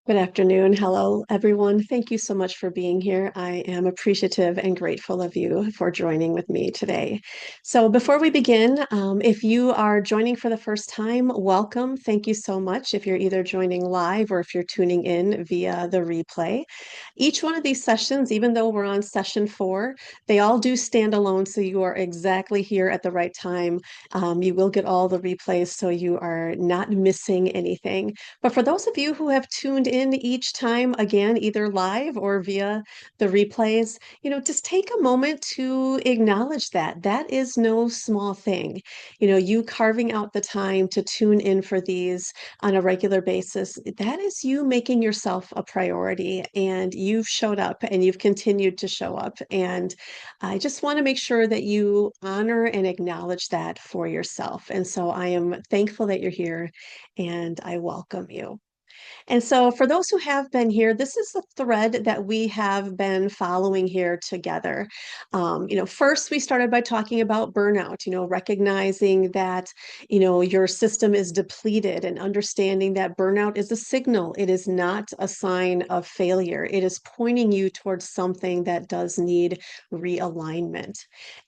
Good afternoon. Hello, everyone. Thank you so much for being here. I am appreciative and grateful of you for joining with me today. So, before we begin, if you are joining for the first time, welcome. Thank you so much. If you're either joining live or if you're tuning in via the replay, each one of these sessions, even though we're on session 4, they all do stand alone. So, you are exactly here at the right time. You will get all the replays, so you are not missing anything. But for those of you who have tuned in each time, again, either live or via the replays, just take a moment to acknowledge that. That is no small thing. You carving out the time to tune in for these on a regular basis, that is you making yourself a priority. And you've showed up and you've continued to show up. And I just want to make sure that you honor and acknowledge that for yourself. And so I am thankful that you're here and I welcome you. And so, for those who have been here, this is the thread that we have been following here together. First, we started by talking about burnout, recognizing that, your system is depleted and understanding that burnout is a signal. It is not a sign of failure. It is pointing you towards something that does need realignment.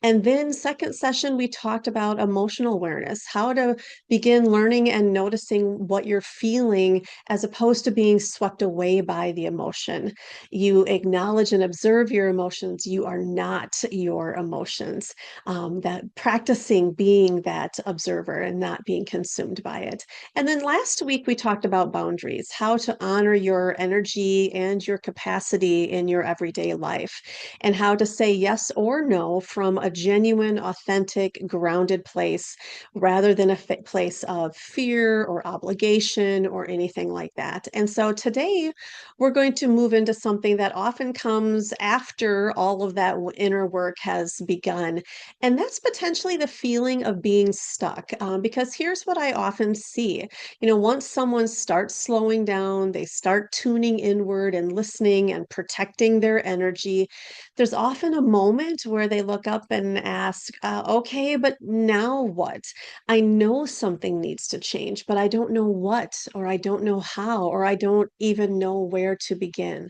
And then, second session, we talked about emotional awareness, how to begin learning and noticing what you're feeling as opposed to being swept away by the emotion. You acknowledge and observe your emotions. You are not your emotions. That practicing being that observer and not being consumed by it. And then last week, we talked about boundaries, how to honor your energy and your capacity in your everyday life, and how to say yes or no from a genuine, authentic, grounded place rather than a place of fear or obligation or anything like that. And so today we're going to move into something that often comes after all of that inner work has begun. And that's potentially the feeling of being stuck. Because here's what I often see. Once someone starts slowing down, they start tuning inward and listening and protecting their energy, there's often a moment where they look up and ask, okay, but now what? I know something needs to change, but I don't know what, or I don't know how, or I don't even know where to begin.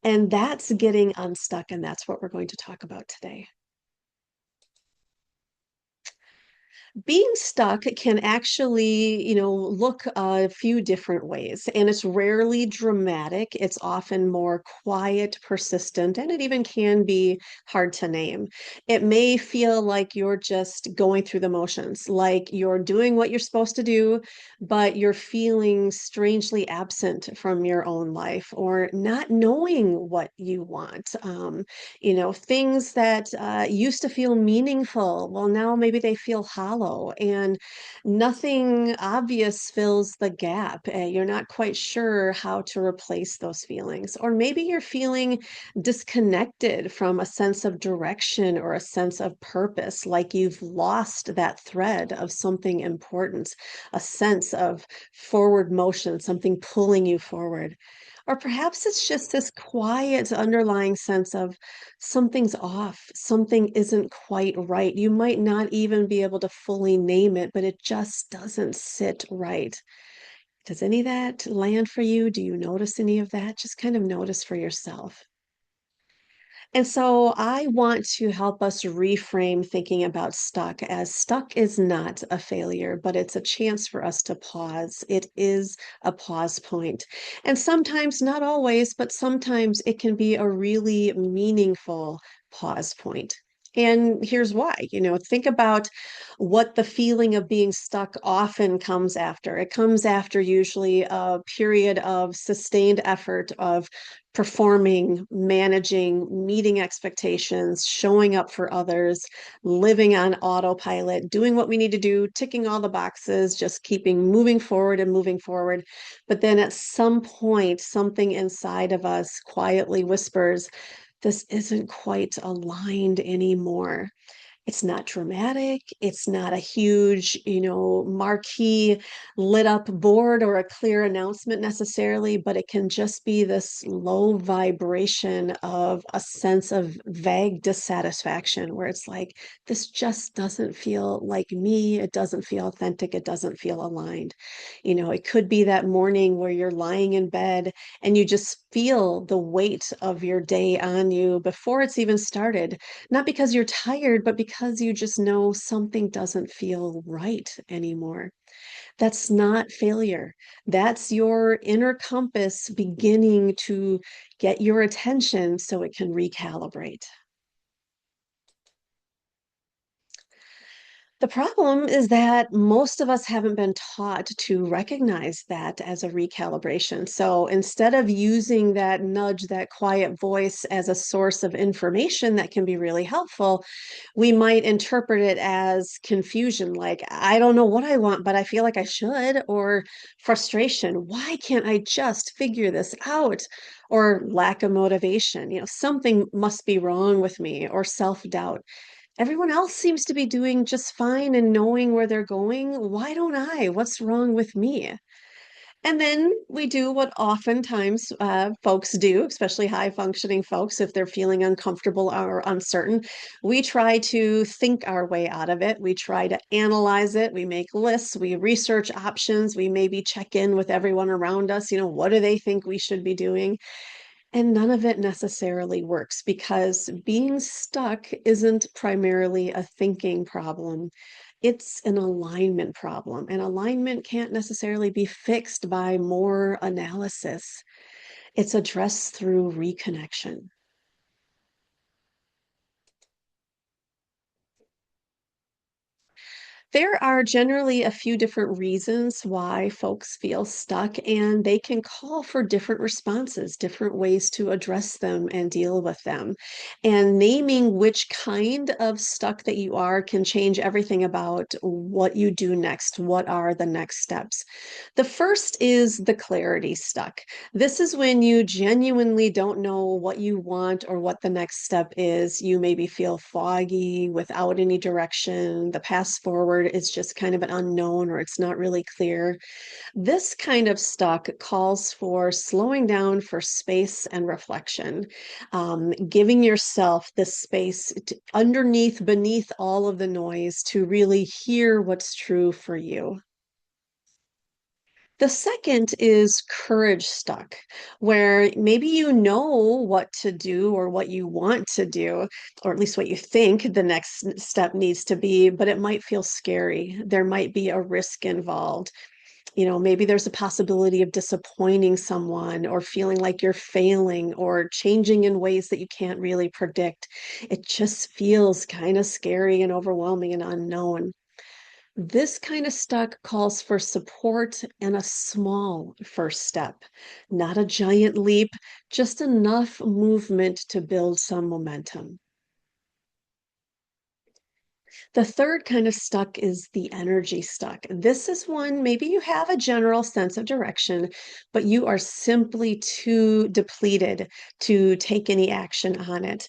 And that's getting unstuck. And that's what we're going to talk about today. Being stuck can actually, look a few different ways, and it's rarely dramatic. It's often more quiet, persistent, and it even can be hard to name. It may feel like you're just going through the motions, like you're doing what you're supposed to do, but you're feeling strangely absent from your own life or not knowing what you want. Things that used to feel meaningful, well, now maybe they feel hollow and nothing obvious fills the gap. You're not quite sure how to replace those feelings. Or maybe you're feeling disconnected from a sense of direction or a sense of purpose, like you've lost that thread of something important, a sense of forward motion, something pulling you forward. Or perhaps it's just this quiet underlying sense of something's off, something isn't quite right. You might not even be able to fully name it, but it just doesn't sit right. Does any of that land for you? Do you notice any of that? Just kind of notice for yourself. And so I want to help us reframe thinking about stuck as stuck is not a failure, but it's a chance for us to pause. It is a pause point. And sometimes, not always, but sometimes it can be a really meaningful pause point. And here's why. Think about what the feeling of being stuck often comes after. It comes after usually a period of sustained effort of performing, managing, meeting expectations, showing up for others, living on autopilot, doing what we need to do, ticking all the boxes, just keeping moving forward and moving forward. But then at some point, something inside of us quietly whispers, this isn't quite aligned anymore. It's not dramatic. It's not a huge, marquee lit up board or a clear announcement necessarily, but it can just be this low vibration of a sense of vague dissatisfaction where it's like, this just doesn't feel like me. It doesn't feel authentic. It doesn't feel aligned. It could be that morning where you're lying in bed and you just feel the weight of your day on you before it's even started, not because you're tired, but because you just know something doesn't feel right anymore. That's not failure. That's your inner compass beginning to get your attention so it can recalibrate. The problem is that most of us haven't been taught to recognize that as a recalibration. So instead of using that nudge, that quiet voice as a source of information that can be really helpful, we might interpret it as confusion, like, I don't know what I want, but I feel like I should, or frustration. Why can't I just figure this out? Or lack of motivation. Something must be wrong with me, or self doubt. Everyone else seems to be doing just fine and knowing where they're going. Why don't I? What's wrong with me? And then we do what oftentimes folks do, especially high functioning folks, if they're feeling uncomfortable or uncertain. We try to think our way out of it. We try to analyze it. We make lists. We research options. We maybe check in with everyone around us. What do they think we should be doing? And none of it necessarily works because being stuck isn't primarily a thinking problem. It's an alignment problem. And alignment can't necessarily be fixed by more analysis. It's addressed through reconnection. There are generally a few different reasons why folks feel stuck, and they can call for different responses, different ways to address them and deal with them. And naming which kind of stuck that you are can change everything about what you do next. What are the next steps? The first is the clarity stuck. This is when you genuinely don't know what you want or what the next step is. You maybe feel foggy without any direction. The path forward is just kind of an unknown or it's not really clear. This kind of stuck calls for slowing down for space and reflection, giving yourself the space beneath all of the noise to really hear what's true for you. The second is courage stuck, where maybe you know what to do or what you want to do, or at least what you think the next step needs to be, but it might feel scary. There might be a risk involved. Maybe there's a possibility of disappointing someone or feeling like you're failing or changing in ways that you can't really predict. It just feels kind of scary and overwhelming and unknown. This kind of stuck calls for support and a small first step, not a giant leap, just enough movement to build some momentum. The third kind of stuck is the energy stuck. This is one, maybe you have a general sense of direction, but you are simply too depleted to take any action on it.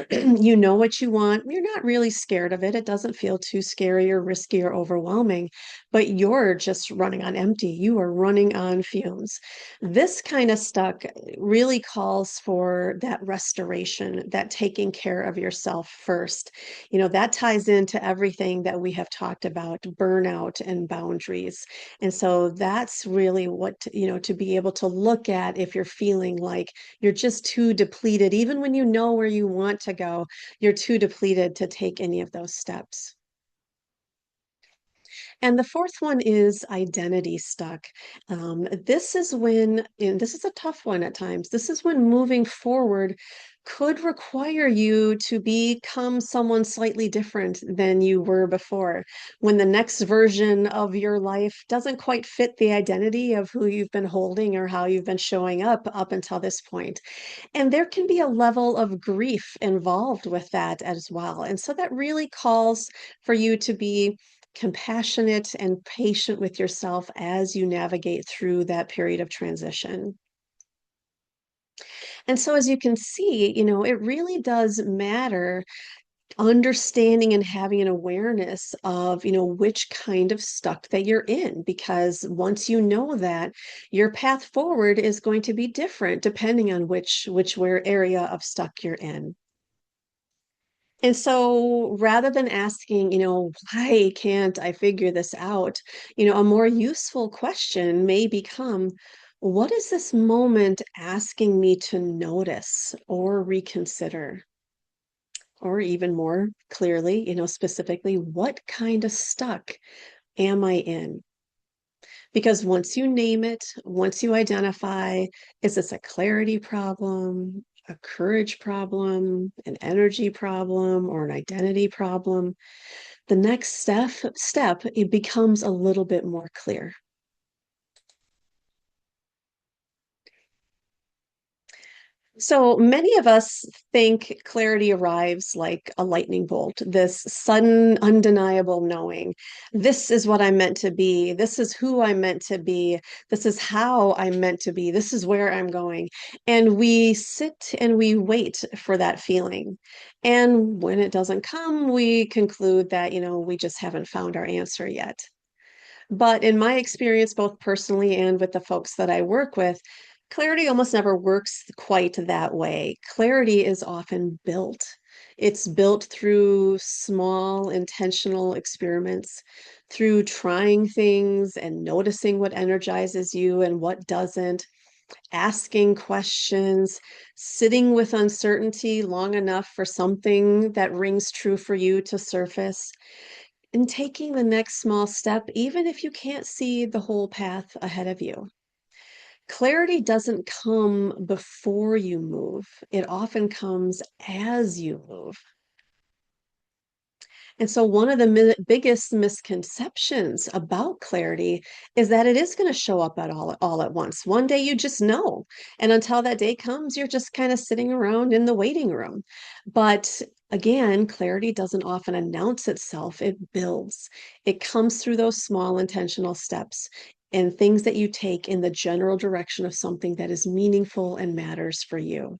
You know what you want. You're not really scared of it. It doesn't feel too scary or risky or overwhelming, but you're just running on empty. You are running on fumes. This kind of stuck really calls for that restoration, that taking care of yourself first. That ties into everything that we have talked about, burnout and boundaries. And so that's really what, to be able to look at if you're feeling like you're just too depleted, even when you know where you want to go, you're too depleted to take any of those steps. And the fourth one is identity stuck. This is when, and this is a tough one at times, this is when moving forward could require you to become someone slightly different than you were before. When the next version of your life doesn't quite fit the identity of who you've been holding or how you've been showing up until this point. And there can be a level of grief involved with that as well. And so that really calls for you to be compassionate and patient with yourself as you navigate through that period of transition. And so, as you can see, it really does matter Understanding and having an awareness of, which kind of stuck that you're in, because once you know that, your path forward is going to be different depending on which where area of stuck you're in. And so rather than asking, why can't I figure this out? A more useful question may become, what is this moment asking me to notice or reconsider? Or even more clearly, specifically, what kind of stuck am I in? Because once you name it, once you identify, is this a clarity problem, a courage problem, an energy problem, or an identity problem? The next step, it becomes a little bit more clear. So many of us think clarity arrives like a lightning bolt, this sudden, undeniable knowing. This is what I'm meant to be. This is who I'm meant to be. This is how I'm meant to be. This is where I'm going. And we sit and we wait for that feeling. And when it doesn't come, we conclude that, we just haven't found our answer yet. But in my experience, both personally and with the folks that I work with, clarity almost never works quite that way. Clarity is often built. It's built through small intentional experiments, through trying things and noticing what energizes you and what doesn't, asking questions, sitting with uncertainty long enough for something that rings true for you to surface, and taking the next small step, even if you can't see the whole path ahead of you. Clarity doesn't come before you move, it often comes as you move. And so, one of the biggest misconceptions about clarity is that it is going to show up all at once. One day you just know. And until that day comes, you're just kind of sitting around in the waiting room. But again, clarity doesn't often announce itself, it builds. It comes through those small intentional steps and things that you take in the general direction of something that is meaningful and matters for you.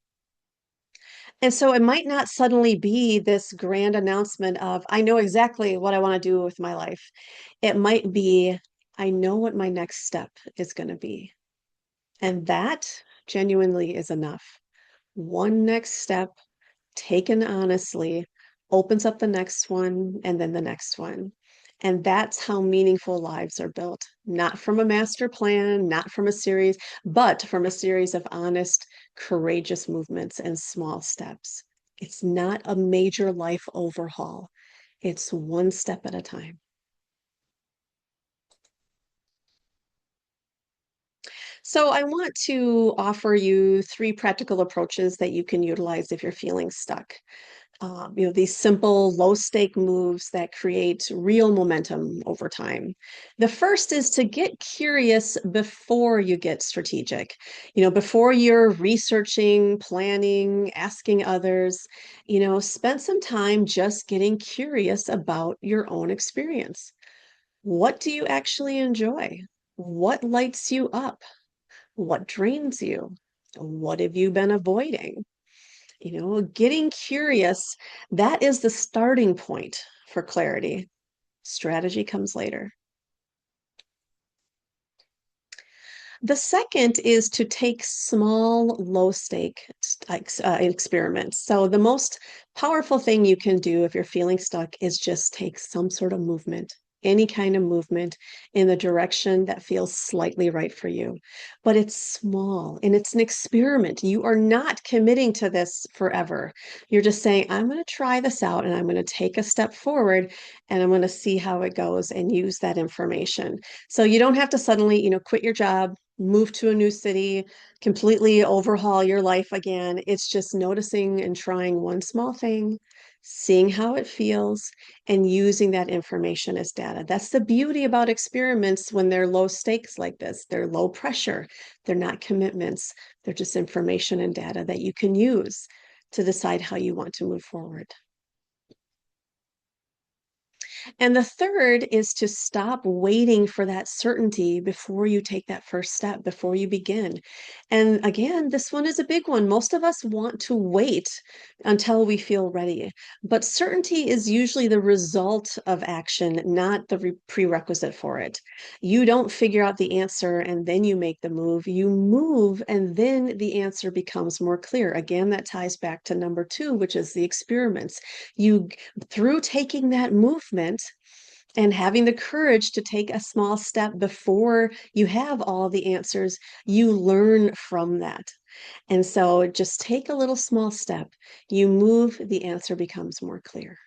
And so it might not suddenly be this grand announcement of, I know exactly what I want to do with my life. It might be, I know what my next step is going to be. And that genuinely is enough. One next step taken honestly opens up the next one and then the next one. And that's how meaningful lives are built, not from a master plan, not from a series, but from a series of honest, courageous movements and small steps. It's not a major life overhaul, it's one step at a time. So, I want to offer you three practical approaches that you can utilize if you're feeling stuck. These simple, low stake moves that create real momentum over time. The first is to get curious before you get strategic. Before you're researching, planning, asking others, spend some time just getting curious about your own experience. What do you actually enjoy? What lights you up? What drains you? What have you been avoiding? Getting curious, that is the starting point for clarity. Strategy comes later. The second is to take small, low stake experiments. So, the most powerful thing you can do if you're feeling stuck is just take some sort of movement, any kind of movement in the direction that feels slightly right for you. But it's small and it's an experiment. You are not committing to this forever. You're just saying, I'm going to try this out and I'm going to take a step forward and I'm going to see how it goes and use that information. So, you don't have to suddenly, quit your job, move to a new city, completely overhaul your life again. It's just noticing and trying one small thing, seeing how it feels, and using that information as data. That's the beauty about experiments when they're low stakes like this. They're low pressure, they're not commitments, they're just information and data that you can use to decide how you want to move forward. And the third is to stop waiting for that certainty before you take that first step, before you begin. And again, this one is a big one. Most of us want to wait until we feel ready, but certainty is usually the result of action, not the prerequisite for it. You don't figure out the answer and then you make the move. You move and then the answer becomes more clear. Again, that ties back to number two, which is the experiments. You, through taking that movement, and having the courage to take a small step before you have all the answers, you learn from that. And so just take a little small step. You move, the answer becomes more clear.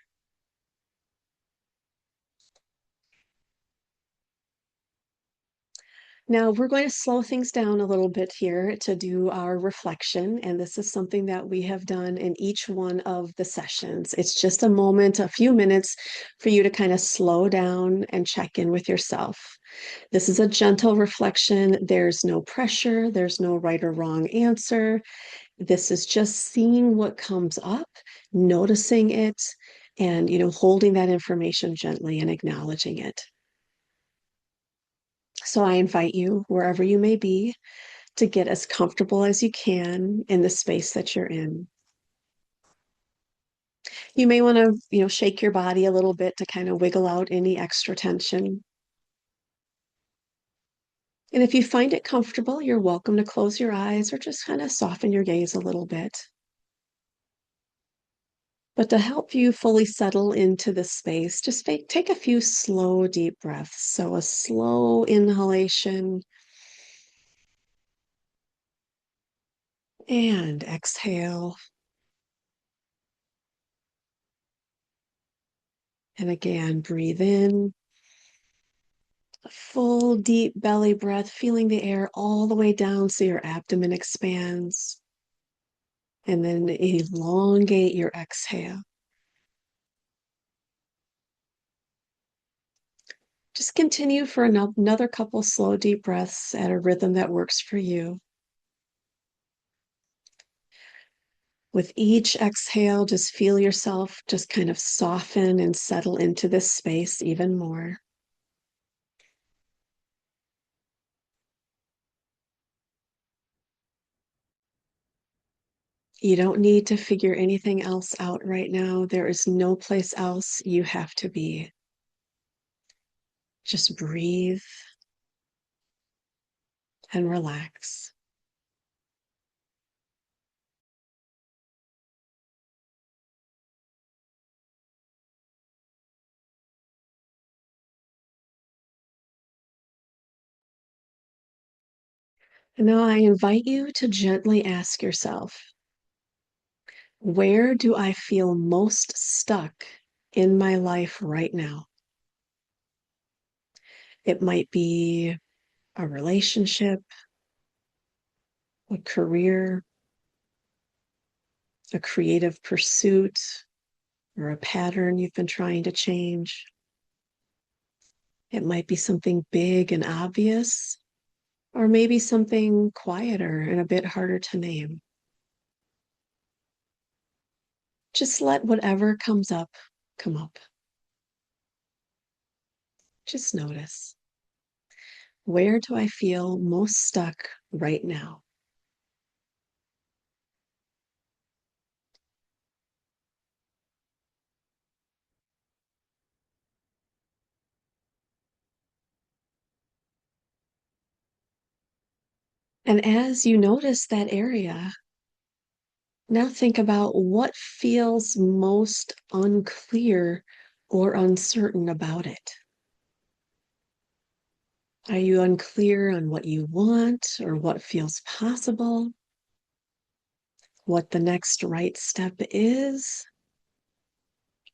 Now, we're going to slow things down a little bit here to do our reflection. And this is something that we have done in each one of the sessions. It's just a moment, a few minutes for you to kind of slow down and check in with yourself. This is a gentle reflection. There's no pressure, there's no right or wrong answer. This is just seeing what comes up, noticing it, and holding that information gently and acknowledging it. So I invite you, wherever you may be, to get as comfortable as you can in the space that you're in. You may want to, shake your body a little bit to kind of wiggle out any extra tension. And if you find it comfortable, you're welcome to close your eyes or just kind of soften your gaze a little bit. But to help you fully settle into the space, just take a few slow, deep breaths. So a slow inhalation and exhale. And again, breathe in. A full, deep belly breath, feeling the air all the way down so your abdomen expands. And then elongate your exhale. Just continue for another couple slow, deep breaths at a rhythm that works for you. With each exhale, just feel yourself just kind of soften and settle into this space even more. You don't need to figure anything else out right now. There is no place else you have to be. Just breathe and relax. And now I invite you to gently ask yourself, where do I feel most stuck in my life right now? It might be a relationship, a career, a creative pursuit, or a pattern you've been trying to change. It might be something big and obvious, or maybe something quieter and a bit harder to name. Just let whatever comes up come up. Just notice. Where do I feel most stuck right now? And as you notice that area, now think about what feels most unclear or uncertain about it. Are you unclear on what you want or what feels possible? What the next right step is?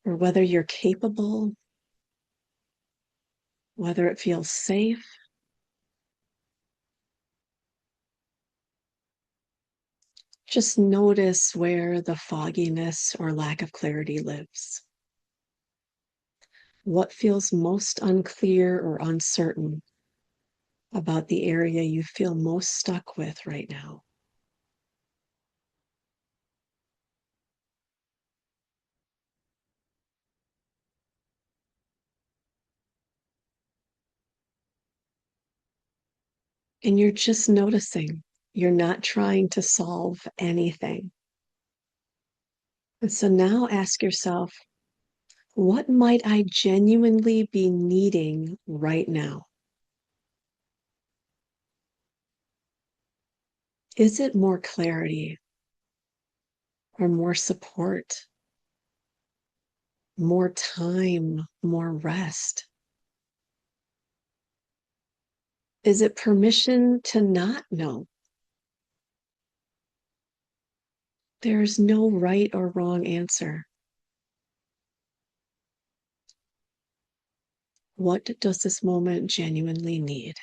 Or whether you're capable? Whether it feels safe? Just notice where the fogginess or lack of clarity lives. What feels most unclear or uncertain about the area you feel most stuck with right now? And you're just noticing. You're not trying to solve anything. And so now ask yourself, what might I genuinely be needing right now? Is it more clarity or more support, more time, more rest? Is it permission to not know? There's no right or wrong answer. What does this moment genuinely need?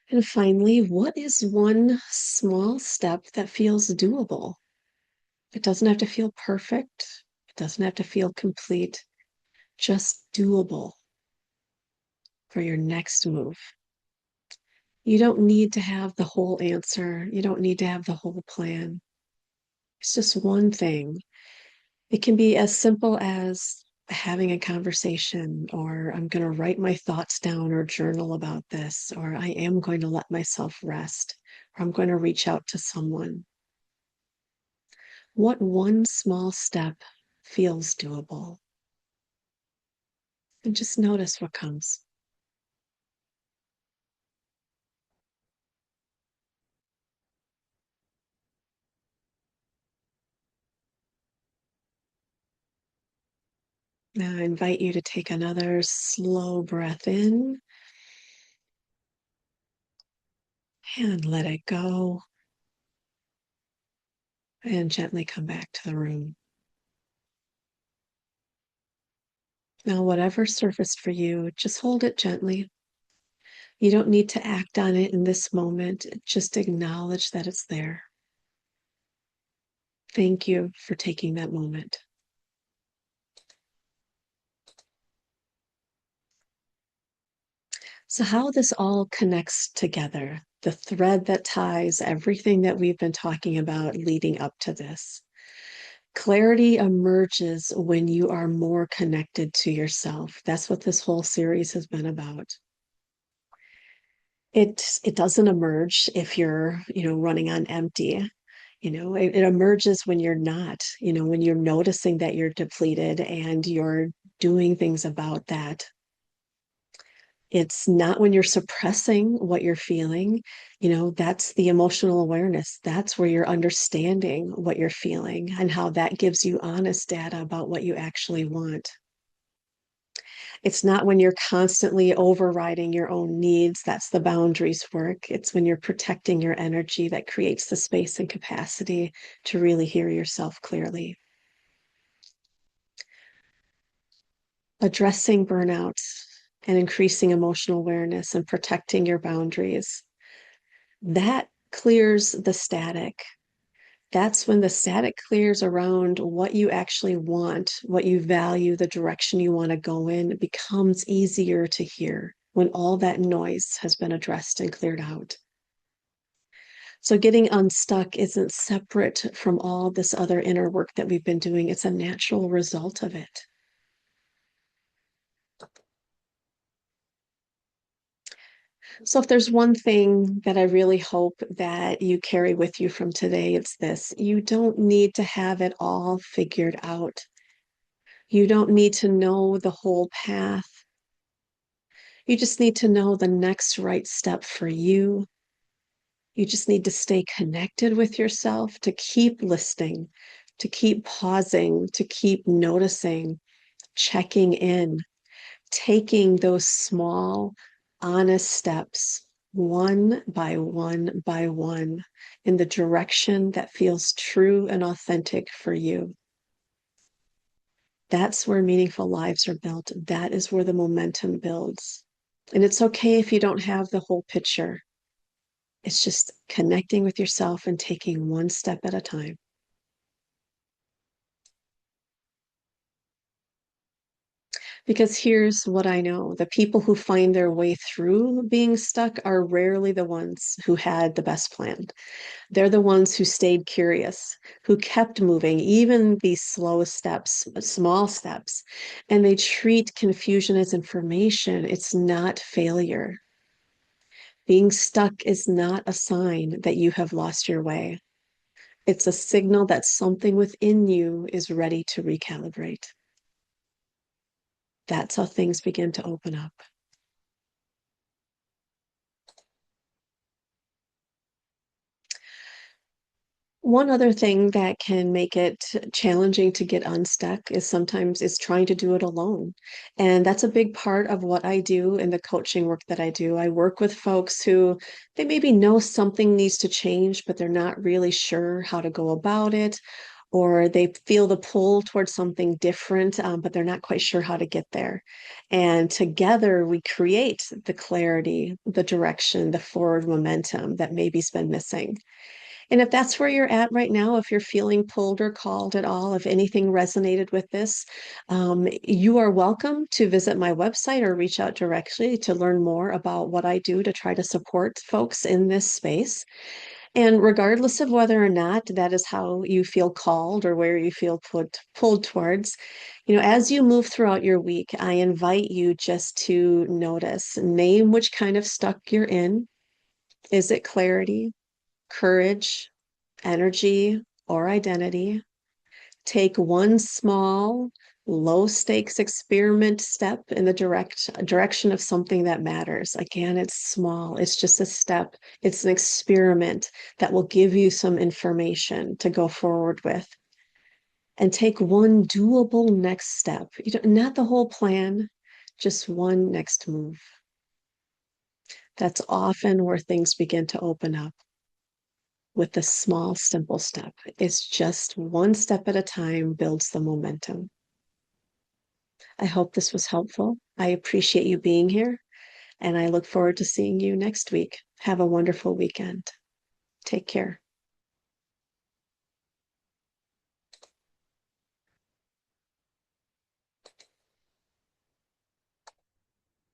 And finally, what is one small step that feels doable? It doesn't have to feel perfect. It doesn't have to feel complete, just doable for your next move. You don't need to have the whole answer. You don't need to have the whole plan. It's just one thing. It can be as simple as having a conversation, or I'm going to write my thoughts down or journal about this, or I am going to let myself rest, or I'm going to reach out to someone. What one small step feels doable? And just notice what comes. Now, I invite you to take another slow breath in and let it go, and gently come back to the room. Now, whatever surfaced for you, just hold it gently. You don't need to act on it in this moment. Just acknowledge that it's there. Thank you for taking that moment. So, how this all connects together, the thread that ties everything that we've been talking about leading up to this. Clarity emerges when you are more connected to yourself. That's what this whole series has been about. It doesn't emerge if you're, running on empty. It emerges when you're not, when you're noticing that you're depleted and you're doing things about that. It's not when you're suppressing what you're feeling. That's the emotional awareness. That's where you're understanding what you're feeling and how that gives you honest data about what you actually want. It's not when you're constantly overriding your own needs. That's the boundaries work. It's when you're protecting your energy that creates the space and capacity to really hear yourself clearly. Addressing burnout and increasing emotional awareness and protecting your boundaries, that clears the static. That's when the static clears around what you actually want, what you value, the direction you want to go in. It becomes easier to hear when all that noise has been addressed and cleared out. So, getting unstuck isn't separate from all this other inner work that we've been doing, it's a natural result of it. So, if there's one thing that I really hope that you carry with you from today, it's this: you don't need to have it all figured out. You don't need to know the whole path. You just need to know the next right step for you. You just need to stay connected with yourself, to keep listening, to keep pausing, to keep noticing, checking in, taking those small, honest steps, one by one, in the direction that feels true and authentic for you. That's where meaningful lives are built. That is where the momentum builds. And it's okay if you don't have the whole picture. It's just connecting with yourself and taking one step at a time. Because here's what I know: the people who find their way through being stuck are rarely the ones who had the best plan. They're the ones who stayed curious, who kept moving, even these slow steps, small steps. And they treat confusion as information. It's not failure. Being stuck is not a sign that you have lost your way. It's a signal that something within you is ready to recalibrate. That's how things begin to open up. One other thing that can make it challenging to get unstuck is sometimes is trying to do it alone. And that's a big part of what I do in the coaching work that I do. I work with folks who they maybe know something needs to change, but they're not really sure how to go about it, or they feel the pull towards something different, but they're not quite sure how to get there. And together we create the clarity, the direction, the forward momentum that maybe's been missing. And if that's where you're at right now, if you're feeling pulled or called at all, if anything resonated with this, you are welcome to visit my website or reach out directly to learn more about what I do to try to support folks in this space. And regardless of whether or not that is how you feel called or where you feel pulled towards, as you move throughout your week, I invite you just to notice, name which kind of stuck you're in. Is it clarity, courage, energy, or identity? Take one small, low stakes experiment step in the direction of something that matters. Again, it's small, it's just a step, it's an experiment that will give you some information to go forward with. And take one doable next step. Not the whole plan, just one next move. That's often where things begin to open up, with the small, simple step. It's just one step at a time builds the momentum. I hope this was helpful. I appreciate you being here, and I look forward to seeing you next week. Have a wonderful weekend. Take care.